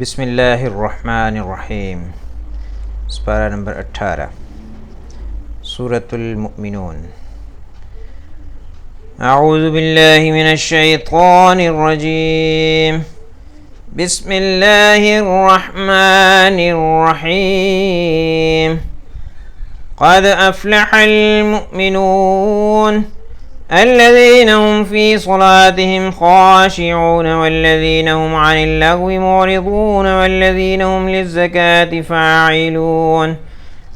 بسم الله الرحمن الرحيم. سپارہ نمبر 18 سورة المؤمنون. أعوذ بالله من الشيطان الرجيم. بسم الله الرحمن الرحيم. قد أفلح المؤمنون الذين هم في صلاتهم خاشعون والذين هم عن اللغو معرضون والذين هم للزكاة فاعلون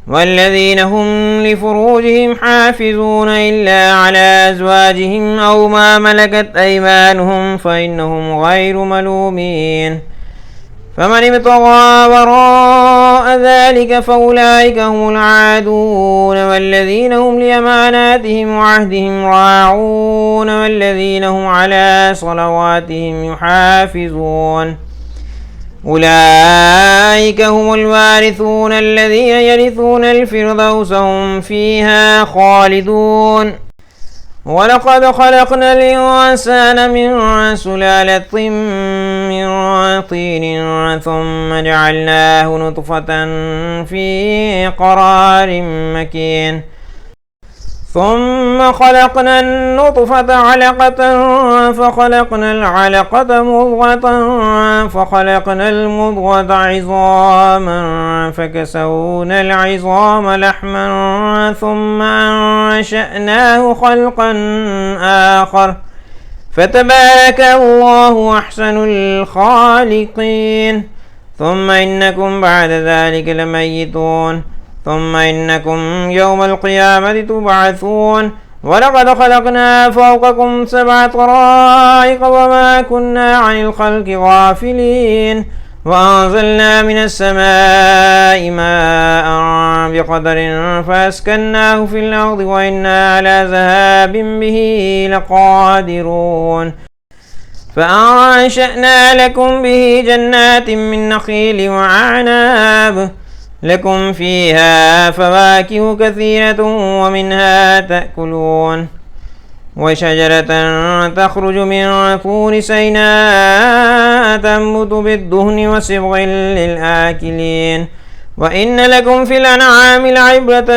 والذين هم لفروجهم حافظون إلا على أزواجهم أو ما ملكت أيمانهم فإنهم غير ملومين. فمن ابتغى وراء ذلك فأولئك هم العادون والذين هم لأماناتهم وعهدهم راعون والذين هم على صلواتهم يحافظون. أولئك هم الوارثون الذين يرثون الفردوس هم فيها خالدون. ولقد خلقنا الإنسان من سلالة من طين ثم جعلناه نطفة في قرار مكين ثم خلقنا النطفة علقة فخلقنا العلقة مضغة فخلقنا المضغة عظاما فكسونا العظام لحما ثم أنشأناه خلقا آخر فتبارك الله أحسن الخالقين. ثم إنكم بعد ذلك لميتون ثم إنكم يوم القيامة تبعثون. ولقد خلقنا فوقكم 7 طرائق وما كنا عن الخلق غافلين وأنزلنا من السماء ماء بقدر فأسكناه في الأرض وإنا على ذهاب به لقادرون. فأنشأنا لكم به جنات من نخيل وأعناب لكم فيها فواكه كثيرة ومنها تأكلون. وشجرة تخرج من طور سيناء تنبت بالدهن وصبغ للآكلين. وإن لكم في الأنعام لعبرة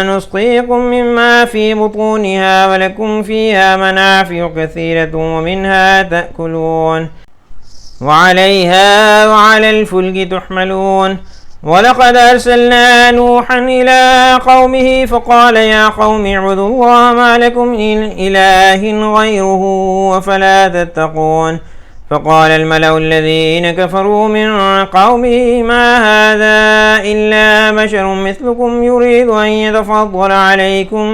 نسقيكم مما في بطونها ولكم فيها منافع كثيرة ومنها تأكلون وعليها وعلى الفلك تحملون. ولقد أرسلنا نوحا إلى قومه فقال يا قوم اعبدوا الله ما لكم من إله غيره أفلا تتقون. فقال الملأ الذين كفروا من قومه ما هذا إلا بشر مثلكم يريد أن يتفضل عليكم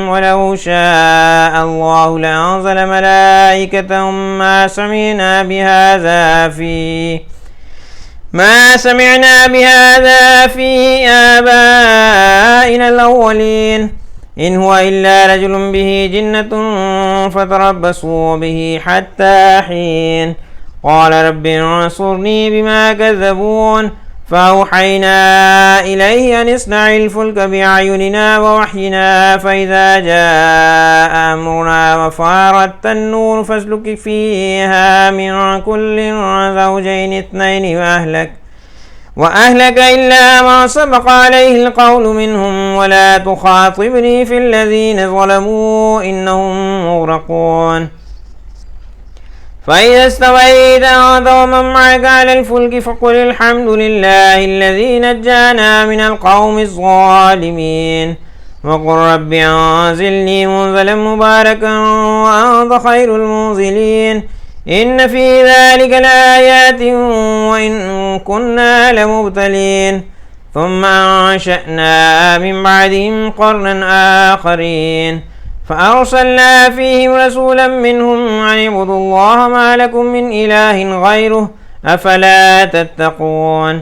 ولو شاء الله لأنزل ملائكة ما سمعنا بهذا في آبائنا الأولين إن هو إلا رجل به جنة فتربصوا به حتى حين. قال رب انصرني بما كذبون. فأوحينا إليه أن اصنع الفلك بأعيننا ووحينا فإذا جاء أمرنا وفارت النور فاسلك فيها من كل زوجين 2 وأهلك إلا ما سبق عليه القول منهم ولا تخاطبني في الذين ظلموا إنهم مغرقون. فإذا استويت أنت ومن معك على الفلك فقل الحمد لله الذي نجانا من القوم الظالمين وقل رب أنزلني منزلا مباركا وأنت خير المنزلين. إن في ذلك لآيات وإن كنا لمبتلين. ثم أنشأنا من بعدهم قرنا آخرين فأرسلنا فيهم رسولا منهم أن اعبدوا الله ما لكم من إله غيره أفلا تتقون.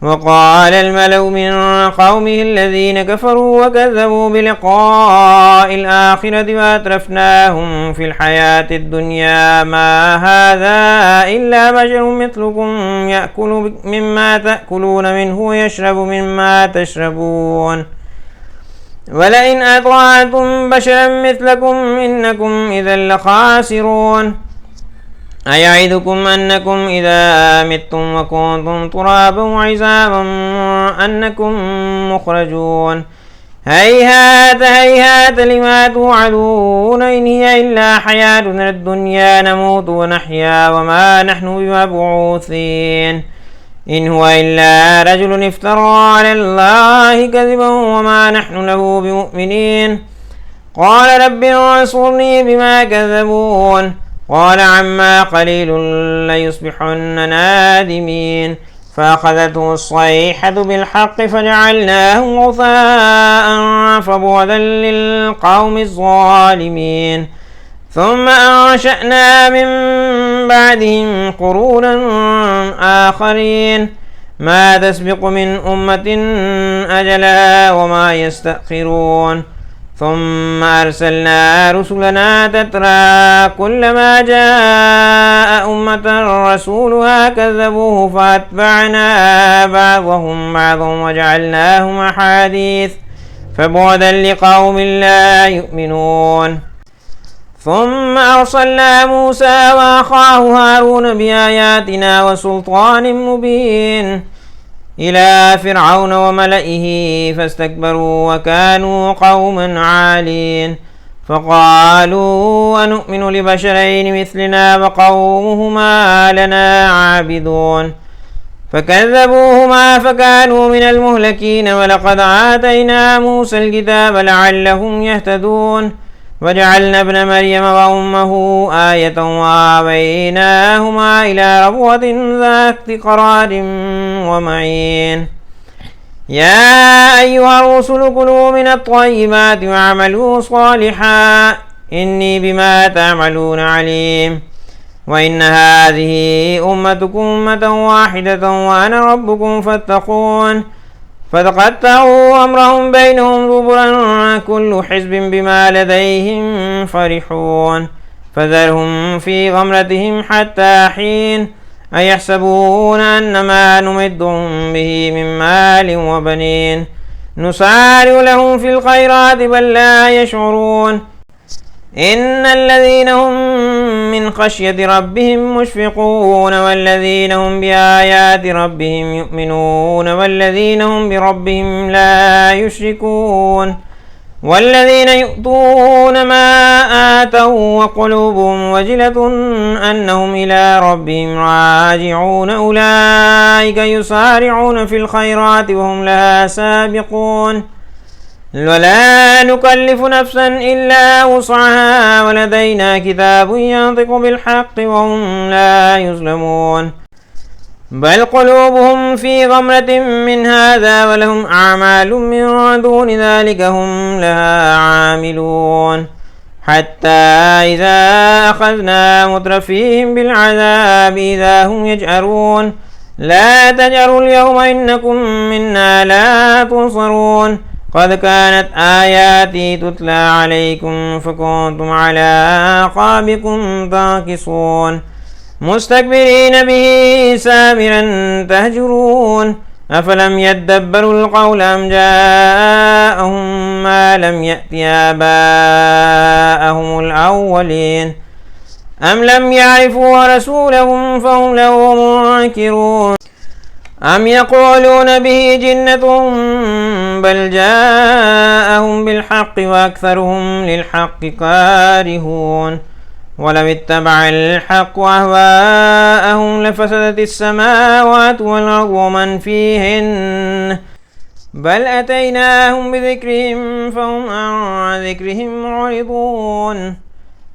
وقال الملأ من قومه الذين كفروا وكذبوا بلقاء الآخرة وأترفناهم في الحياة الدنيا ما هذا إلا بشر مثلكم يأكل مما تأكلون منه ويشرب مما تشربون ولئن أطعتم بشرا مثلكم إنكم إذا لخاسرون. أيعدكم أنكم إذا متم وكنتم ترابا وعظاما أنكم مخرجون هيهات هيهات لما توعدون إن هي إلا حياتنا الدنيا نموت ونحيا وما نحن بمبعوثين إن هو إلا رجل افترى على الله كذبا وما نحن له بمؤمنين قال رب انصرني بما كذبون قال عما قليل ليصبحن نادمين فأخذته الصيحة بالحق فجعلناهم غثاء فبعدا للقوم الظالمين ثم أنشأنا من بعدهم قرونا آخرين ما تسبق من أمة أجلها وما يستأخرون ثم أرسلنا رسلنا تترى كلما جاء أمة رسولها كذبوه فأتبعنا بعضهم بعضا وجعلناهم أحاديث فبعدا لقوم لا يؤمنون ثم أرسلنا موسى وأخاه هارون بآياتنا وسلطان مبين إلى فرعون وملئه فاستكبروا وكانوا قوما عالين فقالوا أنؤمن لبشرين مثلنا وقومهما لنا عابدون فكذبوهما فكانوا من المهلكين ولقد آتينا موسى الكتاب لعلهم يهتدون وجعلنا ابن مريم وأمه آية وآويناهما إلى ربوة ذات قرار ومعين يا أيها الرسل كلوا من الطيبات واعملوا صالحا إني بما تعملون عليم وإن هذه أمتكم أمة واحدة وأنا ربكم فاتقون فتقطعوا أمرهم بينهم زبرا كل حزب بما لديهم فرحون فذرهم في غمرتهم حتى حين أيحسبون أنما نمدهم به من مال وبنين نسارع لهم في الخيرات بل لا يشعرون إن الذين هم من خشية ربهم مشفقون والذين هم بآيات ربهم يؤمنون والذين هم بربهم لا يشركون والذين يؤتون ما آتوا وقلوبهم وجلة أنهم إلى ربهم راجعون أولئك يسارعون في الخيرات وهم لها سابقون ولا نكلف نفسا إلا وسعها ولدينا كتاب ينطق بالحق وهم لا يظلمون بل قلوبهم في غمرة من هذا ولهم أعمال من دون ذلك هم لها عاملون حتى إذا أخذنا مترفيهم بالعذاب إذا هم يجأرون لا تجأروا اليوم إنكم منا لا تنصرون قد كانت آياتي تتلى عليكم فكنتم على أعقابكم تنكصون مستكبرين به سامرا تهجرون أفلم يدبروا القول أم جاءهم ما لم يأت آباءهم الأولين أم لم يعرفوا رسولهم فهم له منكرون أم يقولون به جنة بل جاءهم بالحق وأكثرهم للحق كارهون ولو اتبع الحق أهواءهم لفسدت السماوات والأرض ومن فيهن بل أتيناهم بذكرهم فهم عن ذكرهم معرضون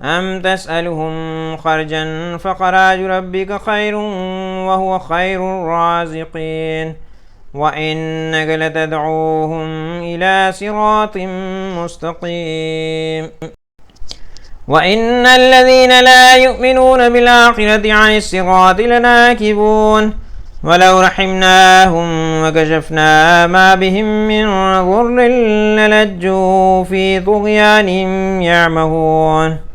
أم تسألهم خرجا فخراج ربك خير وهو خير الرازقين وإنك لتدعوهم إلى صراط مستقيم وإن الذين لا يؤمنون بالآخرة عن الصراط لناكبون ولو رحمناهم وكشفنا ما بهم من ضر للجوا في طغيانهم يعمهون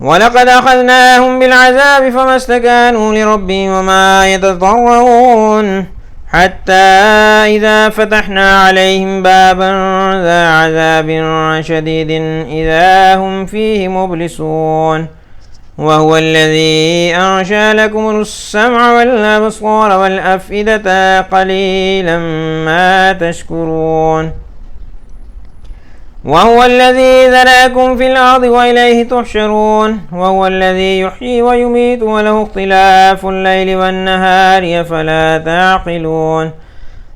ولقد أخذناهم بالعذاب فما استكانوا لربهم وما يتضرعون حتى إذا فتحنا عليهم بابا ذا عذاب شديد إذا هم فيه مبلسون وهو الذي أنشأ لكم السمع والأبصار والأفئدة قليلا ما تشكرون وهو الذي ذرأكم في الأرض وإليه تحشرون وهو الذي يحيي ويميت وله اختلاف الليل والنهار أفلا تعقلون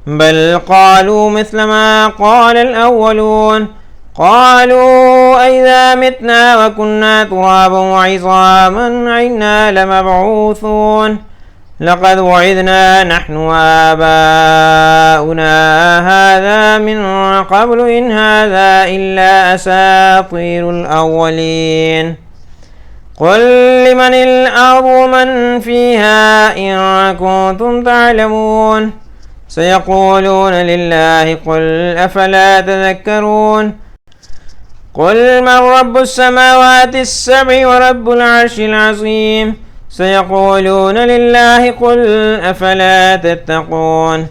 بل قالوا مثل ما قال الأولون قالوا أئذا متنا وكنا ترابا وعظاما أئنا لمبعوثون لقد وعدنا نحن وآباؤنا هذا من قبل إن هذا إلا أساطير الأولين قل لمن الأرض ومن فيها إن كنتم تعلمون سيقولون لله قل أفلا تذكرون قل من رب السماوات السبع ورب العرش العظيم سيقولون لله قل أفلا تتقون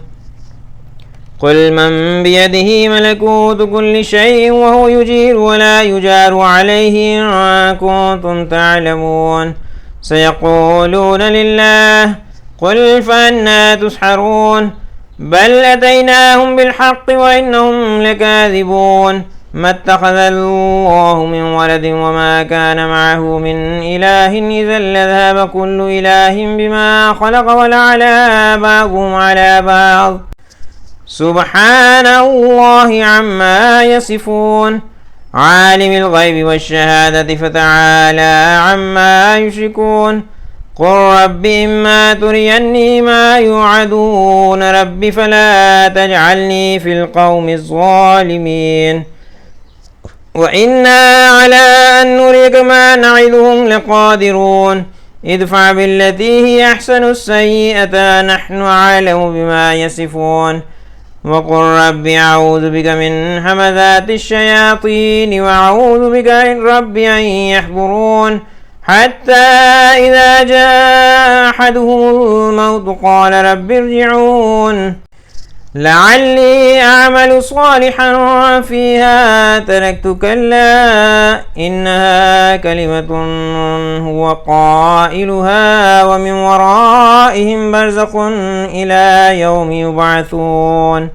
قل من بيده ملكوت كل شيء وهو يجير ولا يجار عليه إن كنتم تعلمون سيقولون لله قل فأنى تسحرون بل أتيناهم بالحق وإنهم لكاذبون ما اتخذ الله من ولد وما كان معه من إله إذا لذهب كل إله بما خلق ولعلى بعضهم على بعض سبحان الله عما يصفون عالم الغيب والشهادة فتعالى عما يشركون قل رب إما تريني ما يوعدون رب فلا تجعلني في القوم الظالمين وإنا على أن نريك ما نعدهم لقادرون ادفع بالتي هي أحسن السيئة نحن أعلم بما يصفون وقل رب أعوذ بك من همذات الشياطين وأعوذ بك رب أن يحضرون حتى إذا جاء أحدهم الموت قال رب ارجعون لعلي أعمل صالحا فيها تركت كلا إنها كلمة هو قائلها ومن ورائهم برزخ إلى يوم يبعثون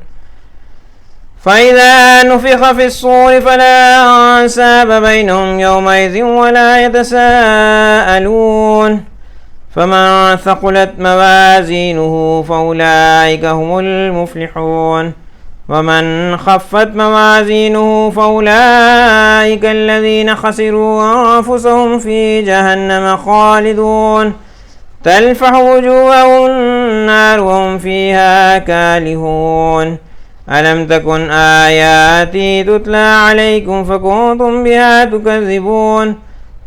فإذا نفخ في الصور فلا أنساب بينهم يومئذ ولا يتساءلون فمن ثقلت موازينه فأولئك هم المفلحون ومن خفت موازينه فأولئك الذين خسروا أنفسهم في جهنم خالدون تلفح وجوههم النار وهم فيها كالهون ألم تكن آياتي تتلى عليكم فكنتم بها تكذبون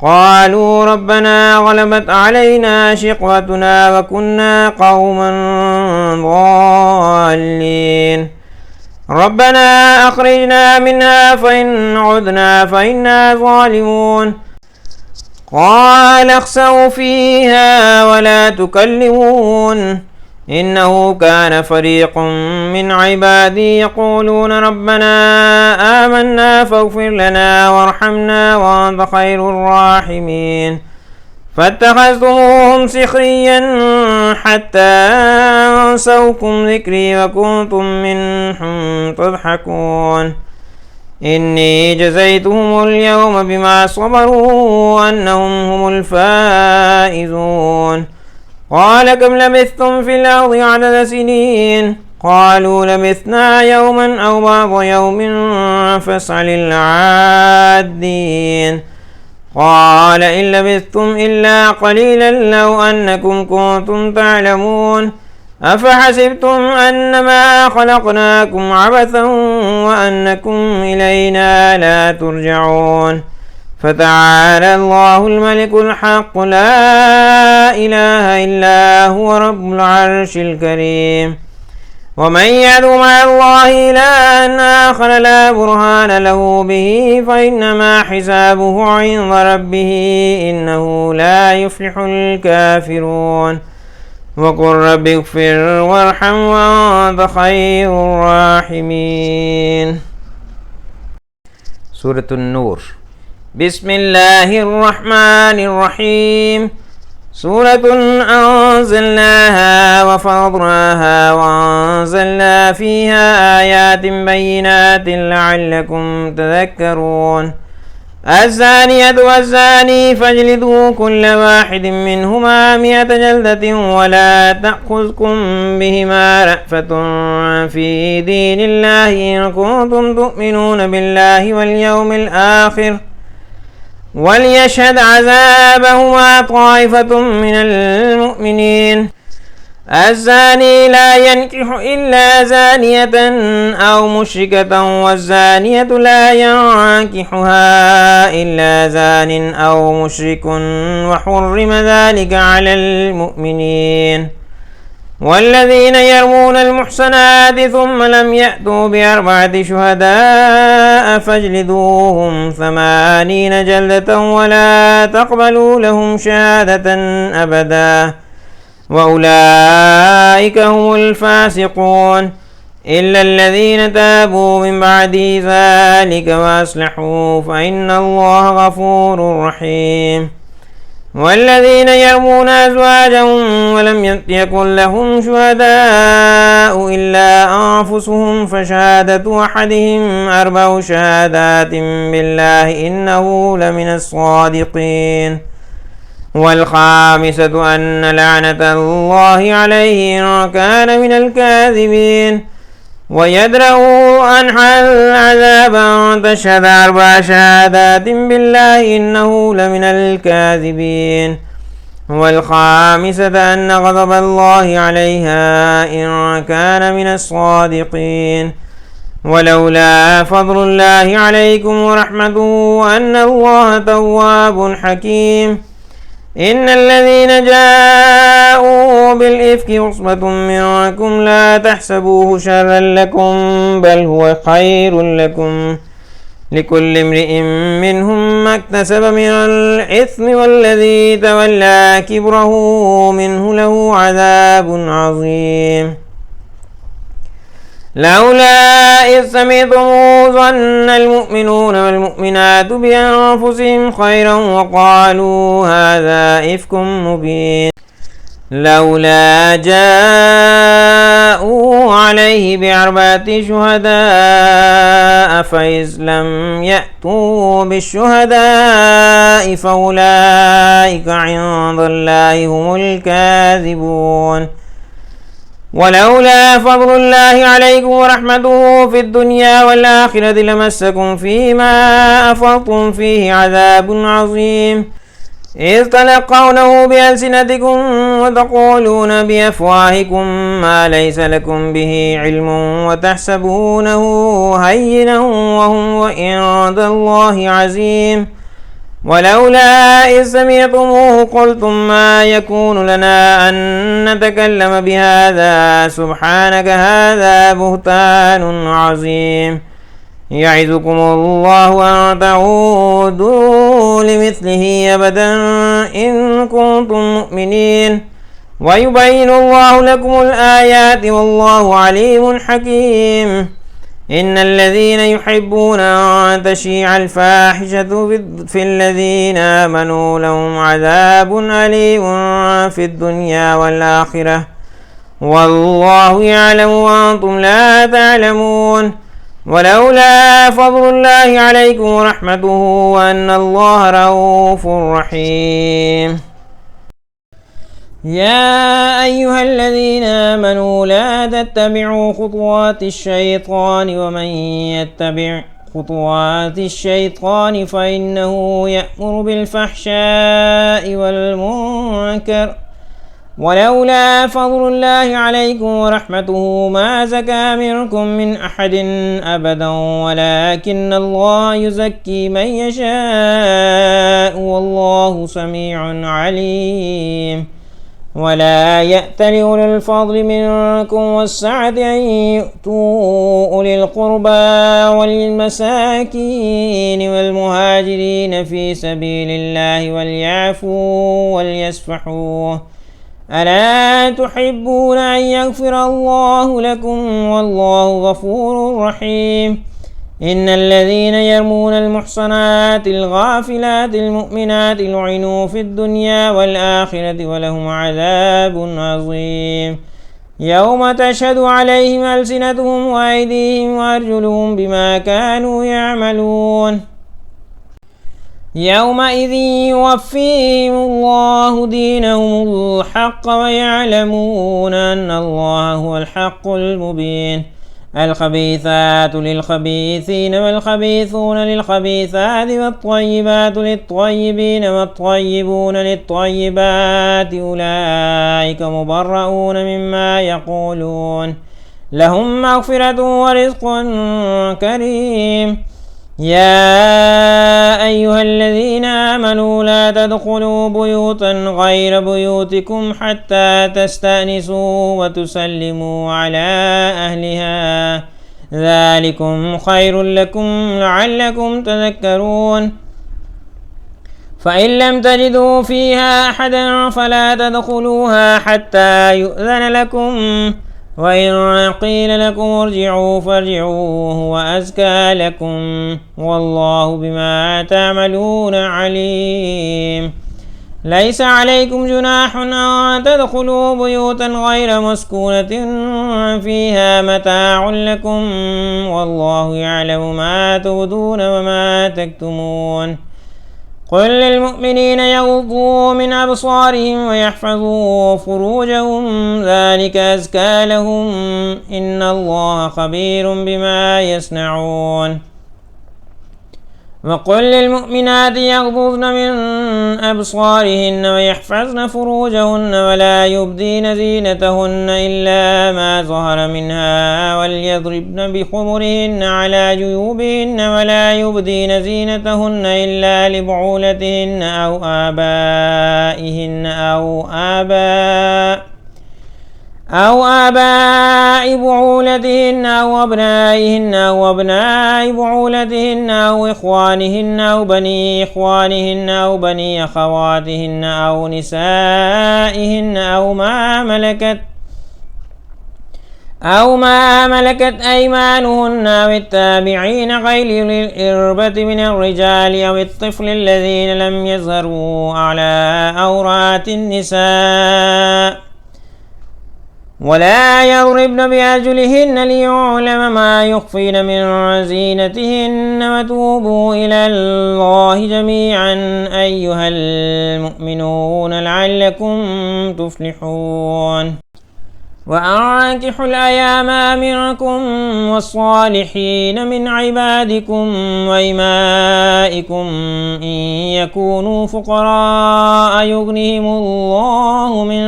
قالوا ربنا غلبت علينا شقوتنا وكنا قوما ضالين ربنا أخرجنا منها فإن عدنا فإنا ظالمون قال اخسئوا فيها ولا تكلمون إنه كان فريق من عبادي يقولون ربنا آمنا فاغفر لنا وارحمنا وأنت خير الراحمين فاتخذتموهم سخريا حتى أنسوكم ذكري وكنتم منهم تضحكون إني جزيتهم اليوم بما صبروا أنهم هم الفائزون قال كم لبثتم في الأرض عدد سنين قالوا لبثنا يوما أو بعض يوم فاسأل العادين قال إن لبثتم إلا قليلا لو أنكم كنتم تعلمون أفحسبتم أنما خلقناكم عبثا وأنكم إلينا لا ترجعون فتعالى الله الملك الحق لا إله إلا هو رب العرش الكريم ومن يدعو مع الله إلها آخر لا برهان له به فإنما حسابه عند ربه إنه لا يفلح الكافرون وقل رب اغفر وارحم وأنت خير الراحمين. سورة النور بسم الله الرحمن الرحيم. سورة أنزلناها وفرضناها وأنزلنا فيها آيات بينات لعلكم تذكرون. الزانية والزاني فاجلدوا كل واحد منهما 100 جلدة ولا تأخذكم بهما رأفة في دين الله إن كنتم تؤمنون بالله واليوم الآخر وليشهد عذابهما طائفة من المؤمنين. الزاني لا ينكح إلا زانية أو مشركة والزانية لا ينكحها إلا زان أو مشرك وحرم ذلك على المؤمنين. والذين يرمون المحصنات ثم لم يأتوا ب4 شهداء فاجلدوهم 80 جلدة ولا تقبلوا لهم شهادة أبدا وأولئك هم الفاسقون إلا الذين تابوا من بعد ذلك وأصلحوا فإن الله غفور رحيم. والذين يرمون أزواجهم ولم يكن لهم شهداء إلا أنفسهم فشهادة أحدهم 4 شهادات بالله إنه لمن الصادقين. والخامسة أن لعنة الله عليه إن كان من الكاذبين. ويدرأوا عنها العذاب أن تشهد 4 شهادات بالله إنه لمن الكاذبين. والخامسة أن غضب الله عليها إن كان من الصادقين. ولولا فضل الله عليكم ورحمته وأن الله تواب حكيم. إن الذين جاءوا بالإفك عصبة منكم لا تحسبوه شرا لكم بل هو خير لكم لكل امرئ منهم ما اكتسب من الإثم والذي تولى كبره منه له عذاب عظيم. لولا إذ سمعتموه ظن المؤمنون والمؤمنات بأنفسهم خيرا وقالوا هذا إفك مبين. لولا جاءوا عليه ب4 شهداء فإذ لم يأتوا بالشهداء فأولئك عند الله هم الكاذبون. ولولا فضل الله عليكم ورحمته في الدنيا والآخرة لمسكم فيما أفضتم فيه عذاب عظيم. إذ تلقونه بألسنتكم وتقولون بأفواهكم ما ليس لكم به علم وتحسبونه هينا وهو عند الله عظيم. ولولا إذ سمعتموه قلتم ما يكون لنا أن نتكلم بهذا سبحانك هذا بهتان عظيم. يعظكم الله أن تعودوا لمثله أبدا إن كنتم مؤمنين ويبين الله لكم الآيات والله عليم حكيم. إن الذين يحبون أن تشيع الفاحشة في الذين آمنوا لهم عذاب أليم في الدنيا والآخرة والله يعلم وأنتم لا تعلمون. ولولا فضل الله عليكم ورحمته وأن الله رؤوف رحيم. يا أيها الذين آمنوا لا تتبعوا خطوات الشيطان ومن يتبع خطوات الشيطان فإنه يأمر بالفحشاء والمنكر. ولولا فضل الله عليكم ورحمته ما زكى منكم من أحد أبدا ولكن الله يزكي من يشاء والله سميع عليم. ولا يأتل أولو الفضل منكم والسعة أن يؤتوا أولي القربى والمساكين والمهاجرين في سبيل الله وليعفوا وليصفحوا ألا تحبون أن يغفر الله لكم والله غفور رحيم. إن الذين يرمون المحصنات الغافلات المؤمنات لعنوا في الدنيا والآخرة ولهم عذاب عظيم يوم تشهد عليهم ألسنتهم وأيديهم وأرجلهم بما كانوا يعملون يومئذ يوفيهم الله دينهم الحق ويعلمون أن الله هو الحق المبين الخبيثات للخبيثين والخبيثون للخبيثات والطيبات للطيبين والطيبون للطيبات أولئك مبرؤون مما يقولون لهم مغفرة ورزق كريم يا أيها الذين آمنوا لا تدخلوا بيوتا غير بيوتكم حتى تستأنسوا وتسلموا على أهلها ذلكم خير لكم لعلكم تذكرون فإن لم تجدوا فيها أحدا فلا تدخلوها حتى يؤذن لكم وإن قيل لكم ارجعوا فارجعوا هو أزكى لكم والله بما تعملون عليم ليس عليكم جناح أن تدخلوا بيوتا غير مسكونة فيها متاع لكم والله يعلم ما تبدون وما تكتمون قل للمؤمنين يغضوا من أبصارهم ويحفظوا فروجهم ذلك أزكى لهم إن الله خبير بما يصنعون وقل للمؤمنات يغضضن من أبصارهن ويحفظن فروجهن ولا يبدين زينتهن إلا ما ظهر منها وليضربن بخمرهن على جيوبهن ولا يبدين زينتهن إلا لبعولتهن أو آبائهن أو آباء بعولتهن أو أبنائهن أو أبناء بعولتهن أو إخوانهن أو بني إخوانهن أو بني أخواتهن أو نسائهن أو ما ملكت أيمانهن أو التابعين غير الإربة من الرجال أو الطفل الذين لم يظهروا على عورات النساء ولا يضربن بأرجلهن ليعلم ما يخفين من زينتهن وتوبوا إلى الله جميعا أيها المؤمنون لعلكم تفلحون وأنكحوا الأيام منكم والصالحين من عبادكم وإمائكم إن يكونوا فقراء يغنهم الله من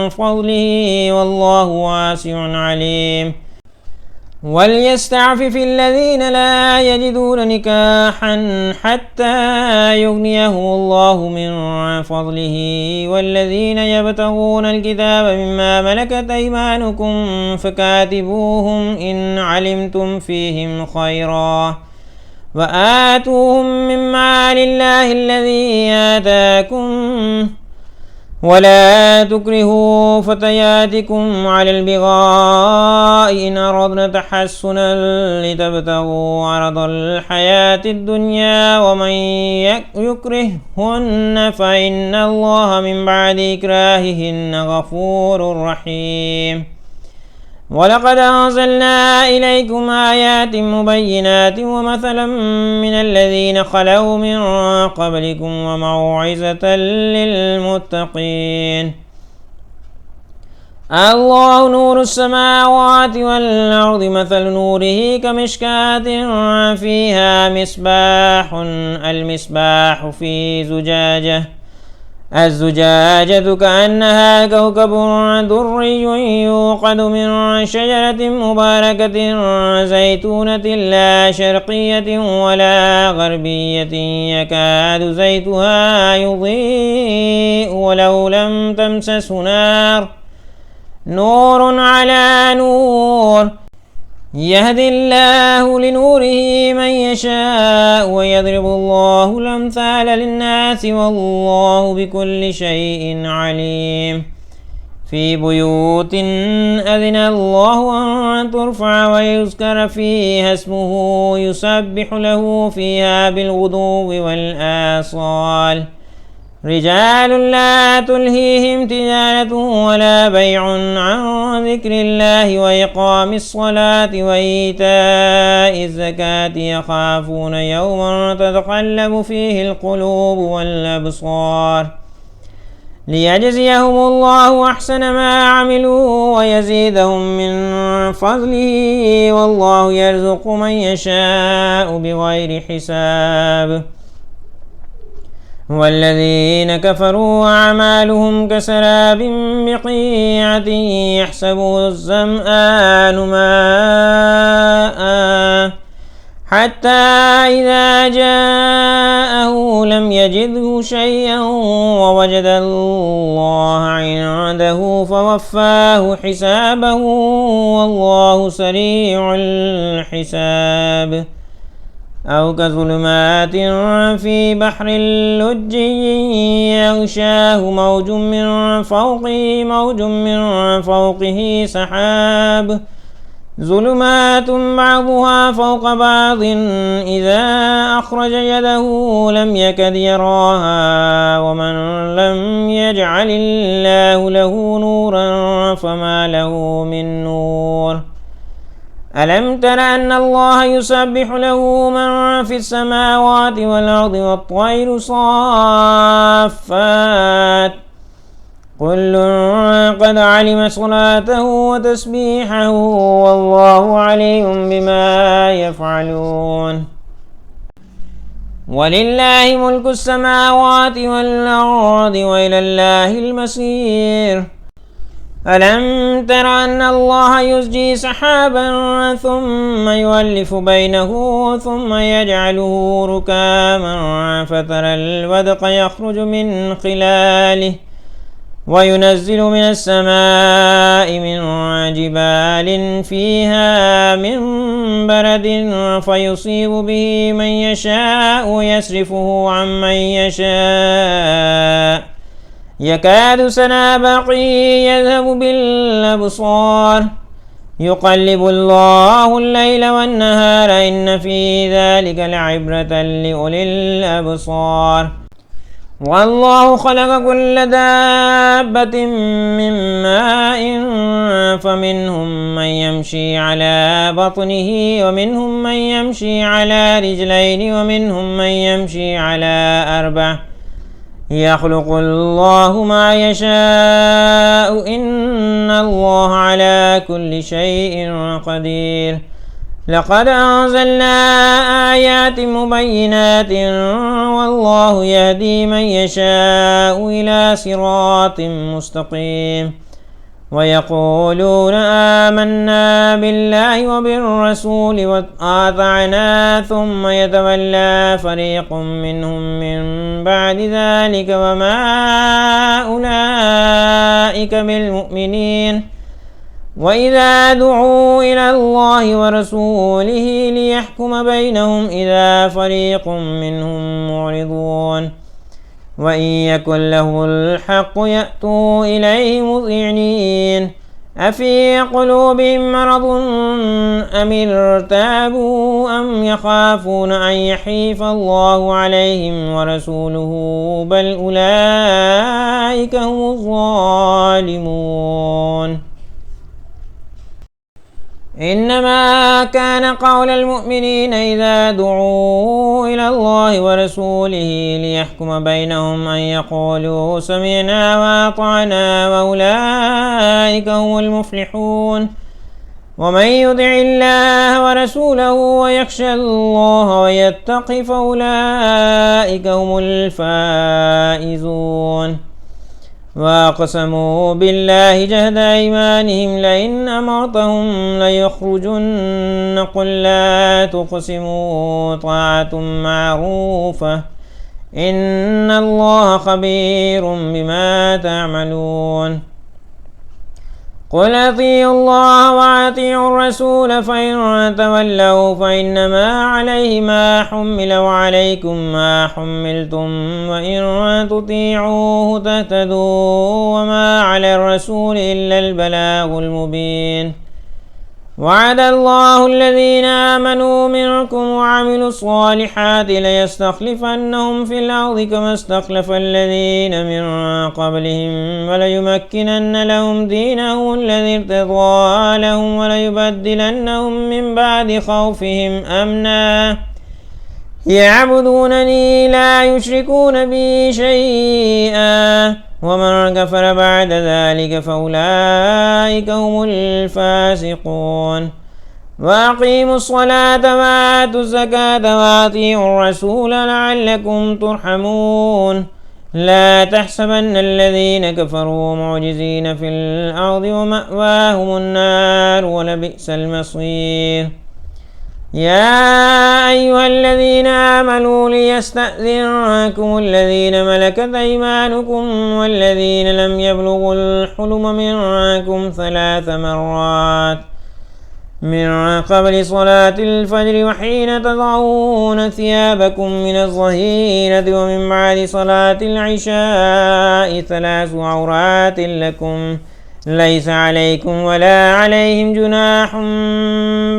فضله والله واسع عليم وليستعفف الذين لا يجدون نكاحا حتى يغنيهم الله من فضله والذين يبتغون الكتاب مما ملكت أيمانكم فكاتبوهم إن علمتم فيهم خيرا وآتوهم مما لله الذي آتاكم ولا تكرهوا فتياتكم على البغاء إن أردنا تحسنا لتبتغوا عرض الحياة الدنيا ومن يكرههن فإن الله من بعد إكراههن غفور رحيم ولقد أنزلنا إليكم آيات مبينات ومثلا من الذين خلوا من قبلكم وموعظة للمتقين الله نور السماوات والأرض مثل نوره كمشكاة فيها مصباح المصباح في الزجاجة كأنها كوكب دري يوقد من شجرة مباركة زيتونة لا شرقية ولا غربية يكاد زيتها يضيء ولو لم تمسسه نور على نور يهدي الله لنوره من يشاء ويضرب الله الأمثال للناس والله بكل شيء عليم في بيوت أذن الله أن ترفع ويذكر فيها اسمه يسبح له فيها بالغدو والآصال رجال لا تلهيهم تجارة ولا بيع عن ذكر الله وإقام الصلاة وإيتاء الزكاة يخافون يوما تتقلب فيه القلوب والأبصار ليجزيهم الله أحسن ما عملوا ويزيدهم من فضله والله يرزق من يشاء بغير حساب والذين كفروا أعمالهم كسراب بقيعة يحسبه الظمآن ماء حتى إذا جاءه لم يجده شيئا ووجد الله عنده فوفاه حسابه والله سريع الحساب أو كظلمات في بحر لجي يغشاه موج من فوقه سحاب ظلمات بعضها فوق بعض إذا أخرج يده لم يكد يراها ومن لم يجعل الله له نورا فما له من نور ألم تر أن الله يسبح له من في السماوات والأرض والطير صافات كل قد علم صلاته وتسبيحه والله عليم بما يفعلون ولله ملك السماوات والأرض وإلى الله المصير ألم تر أن الله يزجي سحابا ثم يؤلف بينه ثم يجعله ركاما فترى الودق يخرج من خلاله وينزل من السماء من جبال فيها من برد فيصيب به من يشاء ويصرفه عن من يشاء يكاد سنا برقه يذهب بالأبصار يقلب الله الليل والنهار إن في ذلك لعبرة لأولي الأبصار والله خلق كل دابة من ماء فمنهم من يمشي على بطنه ومنهم من يمشي على رجلين ومنهم من يمشي على أربع يخلق الله ما يشاء إن الله على كل شيء قدير لقد أنزلنا آيات مبينات والله يهدي من يشاء إلى صراط مستقيم ويقولون آمنا بالله وبالرسول وأطعنا ثم يتولى فريق منهم من بعد ذلك وما أولئك بالمؤمنين وإذا دعوا إلى الله ورسوله ليحكم بينهم إذا فريق منهم معرضون وإن يكن له الحق يأتوا إليه مذعنين أفي قلوبهم مرض أم ارتابوا أم يخافون أن يحيف الله عليهم ورسوله بل أولئك هم الظالمون إنما كان قول المؤمنين إذا دعوا إلى الله ورسوله ليحكم بينهم أن يقولوا سمعنا وأطعنا وأولئك هم المفلحون ومن يطع الله ورسوله ويخشى الله ويتق فأولئك هم الفائزون وأقسموا بالله جهد أيمانهم لئن أمرتهم ليخرجن قل لا تقسموا طاعة معروفة إن الله خبير بما تعملون قل أطيعوا الله وأطيعوا الرسول فإن تولوا فإنما عليه ما حمل وعليكم ما حملتم وإن تطيعوه تهتدوا وما على الرسول إلا البلاغ المبين. وعد الله الذين آمنوا منكم وعملوا الصالحات ليستخلفنهم في الأرض كما استخلف الذين من قبلهم وليمكنن لهم دينهم الذي ارتضى لهم وليبدلنهم من بعد خوفهم أمنا يعبدونني لا يشركون بي شيئا ومن كفر بعد ذلك فأولئك هم الفاسقون. وأقيموا الصلاة وآتوا الزكاة وأطيعوا الرسول لعلكم ترحمون. لا تحسبن الذين كفروا معجزين في الأرض ومأواهم النار ولبئس المصير. يا أيها الذين آمنوا ليستأذنكم الذين ملكت أيمانكم والذين لم يبلغوا الحلم منكم 3 مرات من قبل صلاة الفجر وحين تضعون ثيابكم من الظهيرة ومن بعد صلاة العشاء 3 عورات لكم ليس عليكم ولا عليهم جناح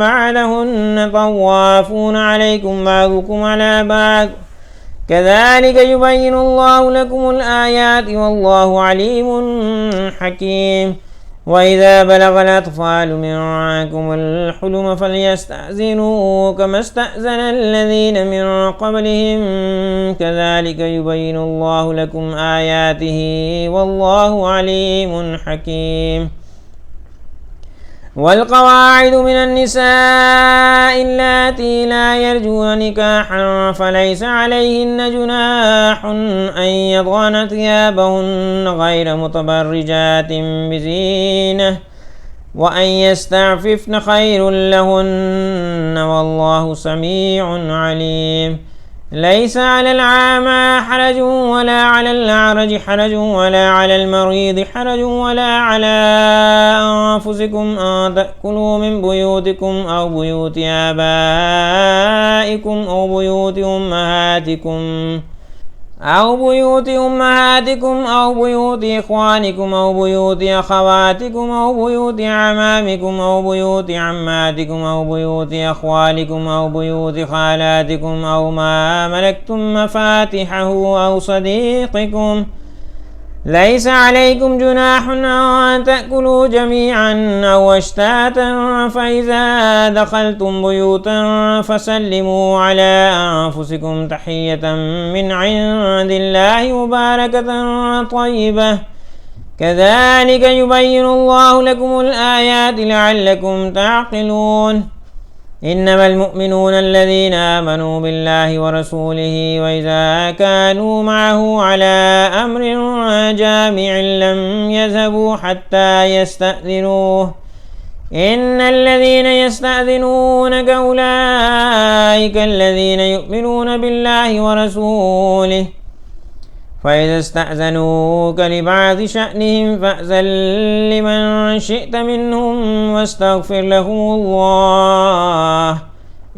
بعدهن طوافون عليكم بعضكم على بعض كذلك يبين الله لكم الآيات والله عليم حكيم. وإذا بلغ الأطفال منكم الحلم فليستأذنوا كما استأذن الذين من قبلهم كذلك يبين الله لكم آياته والله عليم حكيم. والقواعد من النساء اللاتي لا يرجون نكاحا فليس عليهن جناح أن يضعن ثيابهن غير متبرجات بزينة وأن يستعففن خير لهن والله سميع عليم. ليس على الأعمى حرج ولا على الأعرج حرج ولا على المريض حرج ولا على أنفسكم أن تأكلوا من بيوتكم أو بيوت آبائكم أو بيوت أمهاتكم أو بيوت إخوانكم أو بيوت أخواتكم أو بيوت أعمامكم أو بيوت عماتكم أو بيوت أخوالكم أو بيوت خالاتكم أو ما ملكتم مفاتحه أو صديقكم. ليس عليكم جناح أن تأكلوا جميعا أو أشتاتا فإذا دخلتم بيوتا فسلموا على أنفسكم تحية من عند الله مباركة طيبة كذلك يبين الله لكم الآيات لعلكم تعقلون. إنما المؤمنون الذين آمنوا بالله ورسوله وإذا كانوا معه على أمر جامع لم يذهبوا حتى يستأذنوه إن الذين يستأذنونك أولئك الذين يؤمنون بالله ورسوله فإذا استأذنوك لبعض شأنهم فأذن لمن شئت منهم واستغفر لهم الله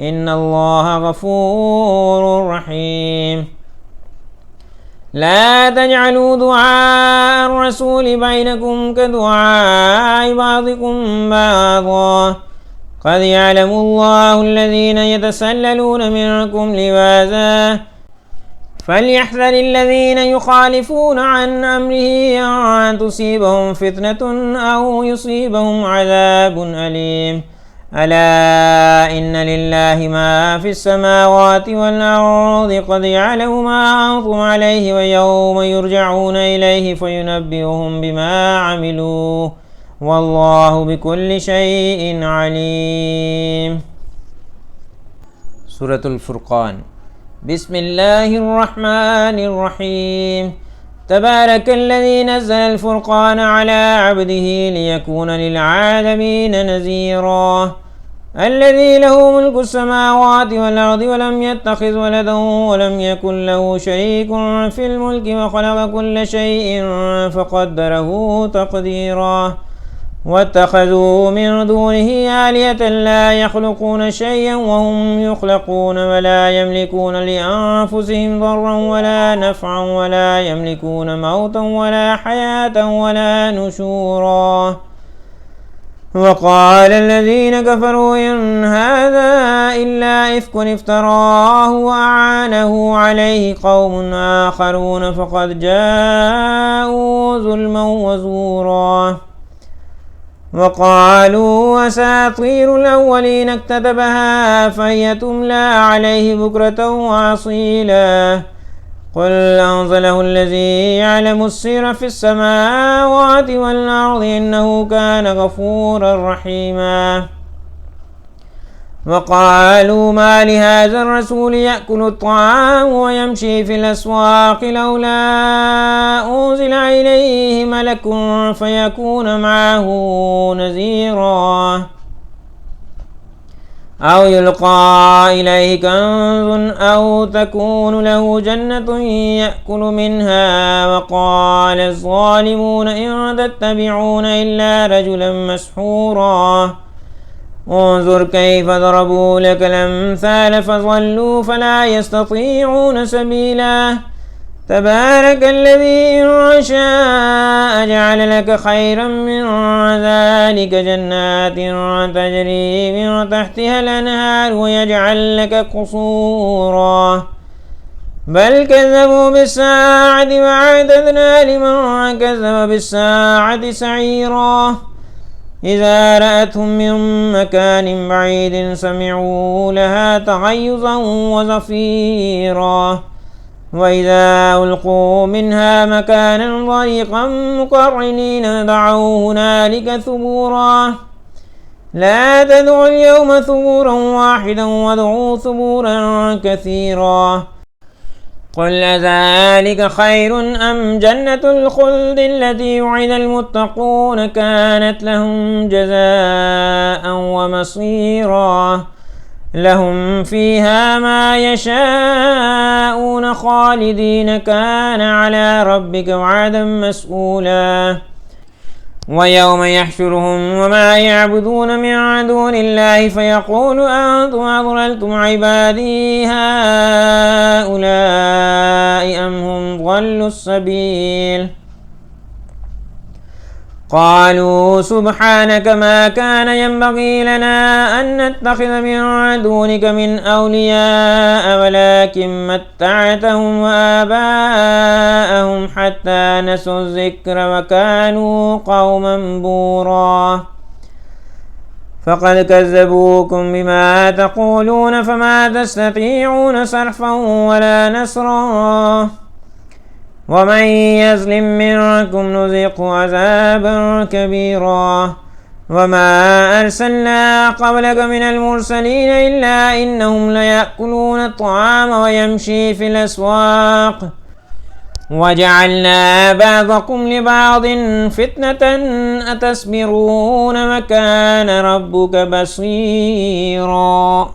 إن الله غفور رحيم. لا تجعلوا دعاء الرسول بينكم كدعاء بعضكم بعضا قد يعلم الله الذين يتسللون منكم لواذا فليحذر الذين يخالفون عن أمره أن تصيبهم فتنة أو يصيبهم عذاب أليم. ألا إن لله ما في السماوات والأرض قد يعلم ما أنتم عليه ويوم يرجعون إليه فينبئهم بما عملوا والله بكل شيء عليم. سورة الفرقان. بسم الله الرحمن الرحيم. تبارك الذي نزل الفرقان على عبده ليكون للعالمين نذيرا. الذي له ملك السماوات والأرض ولم يتخذ ولدا ولم يكن له شريك في الملك وخلق كل شيء فقدره تقديرا. واتخذوا من دونه آلهة لا يخلقون شيئا وهم يخلقون ولا يملكون لأنفسهم ضرا ولا نفعا ولا يملكون موتا ولا حياة ولا نشورا. وقال الذين كفروا إن هذا إلا إفك افتراه وأعانه عليه قوم آخرون فقد جاءوا ظلما وزورا. وقالوا أساطير الأولين اكتتبها فهي تملى عليه بكرة وأصيلا. قل أنزله الذي يعلم السر في السماوات والأرض إنه كان غفورا رحيما. وقالوا ما لهذا الرسول يأكل الطعام ويمشي في الأسواق لولا أنزل إليه ملك فيكون معه نذيرا أو يلقى إليه كنز أو تكون له جنة يأكل منها. وقال الظالمون إن تتبعون إلا رجلا مسحورا. انظر كيف ضربوا لك الأمثال فضلوا فلا يستطيعون سبيلا. تبارك الذي إن شاء جعل لك خيرا من ذلك جنات تجري من تحتها الأنهار ويجعل لك قصورا. بل كذبوا بالساعة وأعتدنا لمن كذب بالساعة سعيرا. إذا رأتهم من مكان بعيد سمعوا لها تغيظا وزفيرا. وإذا ألقوا منها مكانا ضيقا مقرنين دعوا هنالك ثبورا. لا تدعوا اليوم ثبورا واحدا وادعوا ثبورا كثيرا. قل أذلك خير أم جنة الخلد التي وعد المتقون كانت لهم جزاء ومصيرا. لهم فيها ما يشاءون خالدين كان على ربك وعدا مسئولا. ويوم يحشرهم وما يعبدون من دون الله فيقول أنتم أضللتم عبادي هؤلاء أم هم ضلوا السبيل. قالوا سبحانك ما كان ينبغي لنا أن نتخذ من دونك من أولياء ولكن متعتهم وآباءهم حتى نسوا الذكر وكانوا قوما بورا. فقد كذبوكم بما تقولون فما تستطيعون صرفا ولا نصرا. ومن يظلم منكم نذقه عذابا كبيرا. وما أرسلنا قبلك من المرسلين إلا إنهم ليأكلون الطعام ويمشي في الأسواق وجعلنا بعضكم لبعض فتنة أتصبرون وكان ربك بصيرا.